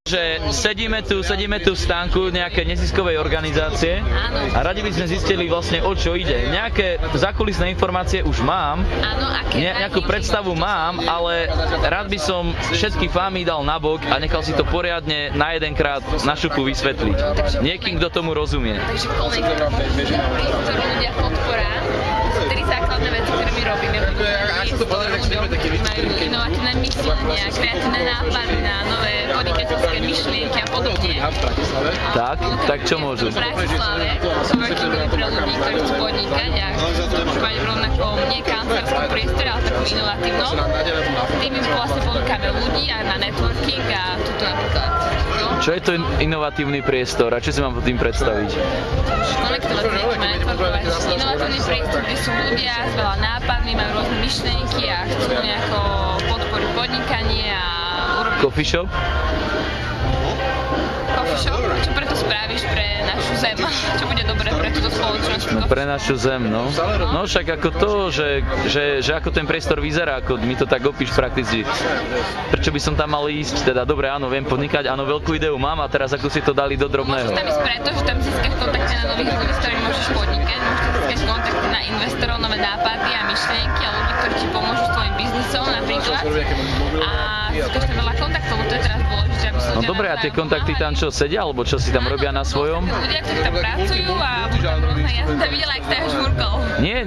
že sedíme tu v stánku nejakej neziskovej organizácie a radi by sme zistili vlastne o čo ide. Nejaké zákulisné informácie už mám, nejakú predstavu mám, ale rád by som všetky fámy dal nabok a nechal si to poriadne na jedenkrát na šupu vysvetliť. Niekým, kto tomu rozumie. Takže kolektor, ktorú ľudia podporá, sú 3 základné veci, ktoré my robíme. Majú inovatívne myslenia, kreatívne nápady na nové podnikateľské myšlienky a podobne. Tak čo môžu? V Bratislave sú workingy pre ľudí, ktorí chcú podnikať a chcú mať rovnako nie kancelárskom priestore, ale takú inovatívnom. Tým im vlastne ponúkame ľudí a na networking a tuto napríklad. Čo je to inovatívny priestor a čo si mám pod tým predstaviť? Inovatívny priestor, kde sú ľudia s veľa nápadmi, majú rôzne myšlienky a chcú nejako podporiť podnikanie a urobiť... Coffee shop? Coffee shop? Čo preto spravíš pre našu zem? Čo bude dobré pre túto spoločnosť? Pre našu zem, no. No však ako to, že ako ten priestor vyzerá, ako mi to tak opíš prakticky. Prečo by som tam mal ísť? Teda dobre, áno, viem podnikať, áno, veľkú ideu mám a teraz ako si to dali do drobného. Môžeš tam ísť preto, že tam získaš kontakty na nových ľudí, s ktorými môžeš podnikať, môžeš získať kontakty na investorov, nové nápady a myšlienky a ľudí, ktorí ti pomôžu s tvojim biznisom napríklad. A získaš tam veľa kontaktov, to je teraz dôležité, aby si ľudia... No dobre, a tie kontakty tam čo, sedia, alebo čo si tam robia na svojom? Ľudia, ktorí tam pracujú a ja som tam videla, jak sa žmurkol. Nie,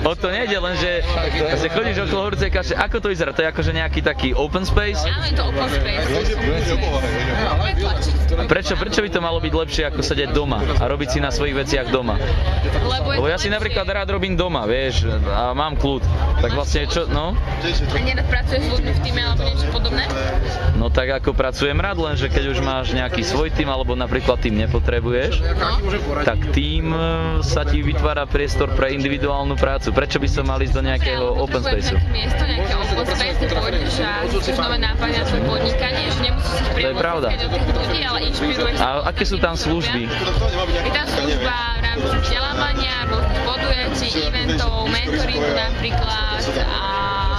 o to nejde, lenže chodíš okolo horúcej kaše, ako to vyzerá? To je akože nejaký taký open space? Áno, je to open space. Prečo by to malo byť lepšie ako sedieť doma a robiť si na svojich veciach doma? Lebo ja si napríklad rád robím doma, vieš, a mám kľud. Tak vlastne čo, no? A nerad pracuješ s ľuďmi v týme alebo niečo podobné? No tak ako pracujem rád, lenže keď už máš nejaký svoj tým alebo napríklad tým nepotrebuješ, tak tým sa ti vytvára priestor pre individuálnu prácu. Prečo by som mal ísť do nejakého open spaceu? Miesto, nejaké open space, kde pôjdeš a získaš nové nápady na svoje podnikanie, že nemusíš ich priamo získať od tých ľudí, ale inšpiruješ. A aké sú tam služby? Je tam služba v rámci vzdelávania, rôznych podujatí, eventov, mentoringu napríklad a...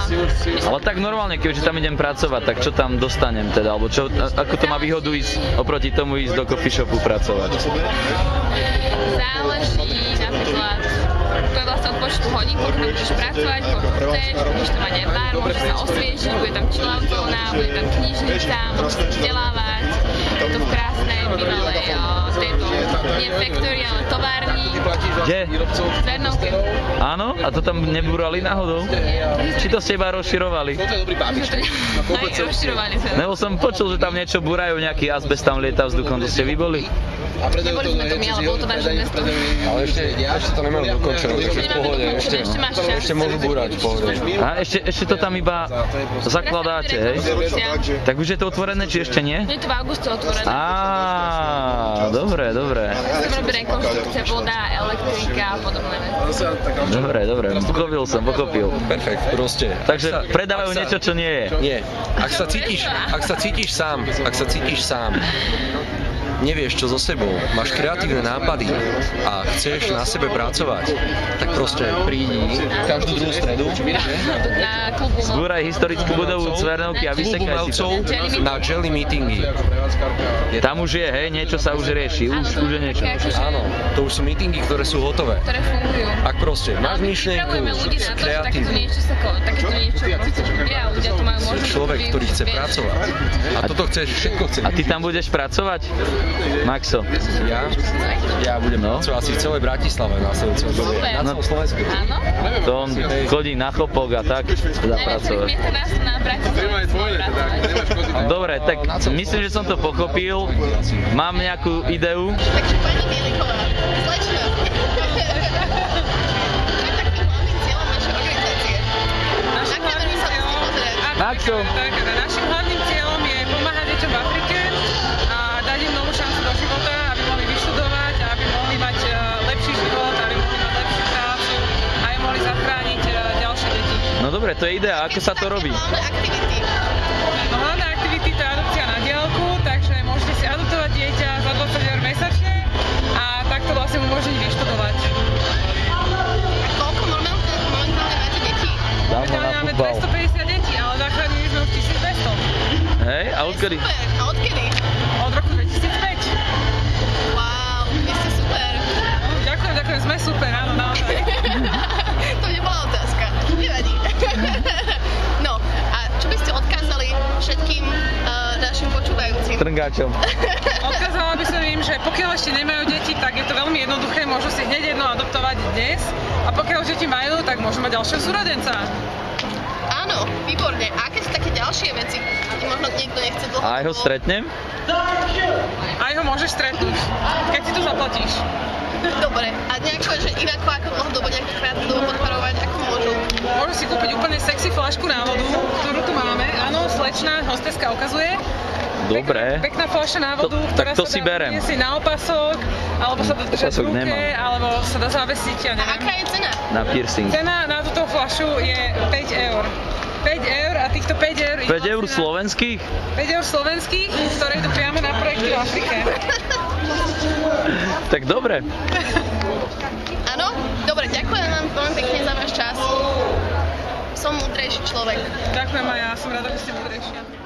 Ale tak normálne, keďže tam idem pracovať, tak čo tam dostanem teda? Alebo čo, ako to má výhodu ísť oproti tomu ísť do coffee shopu pracovať? Záleží napríklad, to je vlastne od počtu hodín, koľko tam budeš pracovať, koľko chceš, budeš tam mať aj bar, môžeš sa osviežiť, bude tam chill-out zóna, bude tam knižnica, môžeš sa vzdelávať, je to krásne, bývalé tejto, nie factory, ale továrni. Kde? V Vernovke. Áno? A to tam nebúrali náhodou? Či to ste iba rozširovali? Aj rozširovali sa. Nebo som počul, že tam niečo búrajú, nejaký azbest tam lieta vzduchom, to ste vy boli? Neboli sme to my, ale bolo to náš investor. Ale ešte to nemám dokončené, takže v pohode, ešte môžu búrať v pohode. A ešte to tam iba zakladáte, hej? Tak už je to otvorené, či ešte nie? Je to v auguste otvorené. Á, dobre. Som robí rekonštrukcia, voda, elektrika a podobné veci. Dobre, pochopil. Perfekt, proste. Takže predávajú niečo, čo nie je. Nie. Ak sa cítiš sám, nevieš čo so sebou, máš kreatívne nápady a chceš na sebe pracovať, tak proste prídi každú druhú stredu Na klubu zbúraj historickú budovu Cvernovky a vysekaj si to. na jelly meetingy. Tam už je, hej, niečo sa už rieši, už je niečo. Áno, to už sú meetingy, ktoré sú hotové. ktoré fungujú. Ak proste máš myšlienku, ľudí na to, že takéto kreatívnu, niečo proste bude a ľudia to majú možnosť. človek, ktorý chce pracovať. A toto chceš, všetko chceš. A ty tam budeš pracovať? Maxo. Ja budem pracovať asi v celej Bratislave na Slovensku. Na celom Slovensku. Áno. To on chodí na chopok a tak dá pracovať. Dobre, tak myslím, že som to pochopil. Mám nejakú ideu. Takže pani Mieliková, slečna. Maxo. Našim hlavným cieľom je pomáhať deťom v Afrike a dať im novú šancu do života, aby mohli vyštudovať, aby mohli mať lepší život, aby mohli mať lepšiu prácu a aby mohli zachrániť ďalšie deti. No dobre, to je idea. Ako sa to robí? No, hlavné aktivity to je adopcia na diaľku, takže môžete si adoptovať dieťa za 20 € mesačne a takto vlastne mu môžete vyštudovať. Koľko momentálne máte detí? Dám ho na Máme futbal. 250 detí, ale zachránili sme už 1200. Hej, a odkiaľ odkedy? Super. A odkedy? Od roku 2005. Wow, vy ste super. Ďakujem, sme super, áno, naozaj. To nebola otázka. Nevadí. No, a čo by ste odkázali všetkým našim počúvajúcim? Trngáčom. Odkázala by som im, že pokiaľ ešte nemajú deti, tak je to veľmi jednoduché, môžu si hneď jedno adoptovať dnes. A pokiaľ už deti majú, tak môžu mať ďalšieho súrodenca. Áno, výborne. A aké sú také ďalšie veci, kde možno niekto nechce dlho? A aj ho stretnem? Aj ho môžeš stretnúť, keď si to zaplatíš. Dobre. A nejako, že inak ako dlhodobo, nejakú krátkodobo podporovať, ako môžu? Môžu si kúpiť úplne sexy fľašku návodu, ktorú tu máme. Áno, slečná hosteska ukazuje. Dobre. Pekná fľaša návodu, ktorá tak to sa si dá berem. niesť na opasok, alebo sa dá držať v Opasok ruke, nemám. alebo sa dá zavesiť, ja A neviem. aká je cena? Na piercing. Cena na túto fľašu je 5 eur. 5 eur a týchto 5 eur... 5 eur slovenských? 5 eur slovenských, ktoré idú priamo na projekty v Afrike. Tak dobre. Áno? Dobre, ďakujem vám veľmi pekne za váš čas. Som múdrejší človek. Ďakujem aj ja, som rada, že ste múdrejšia.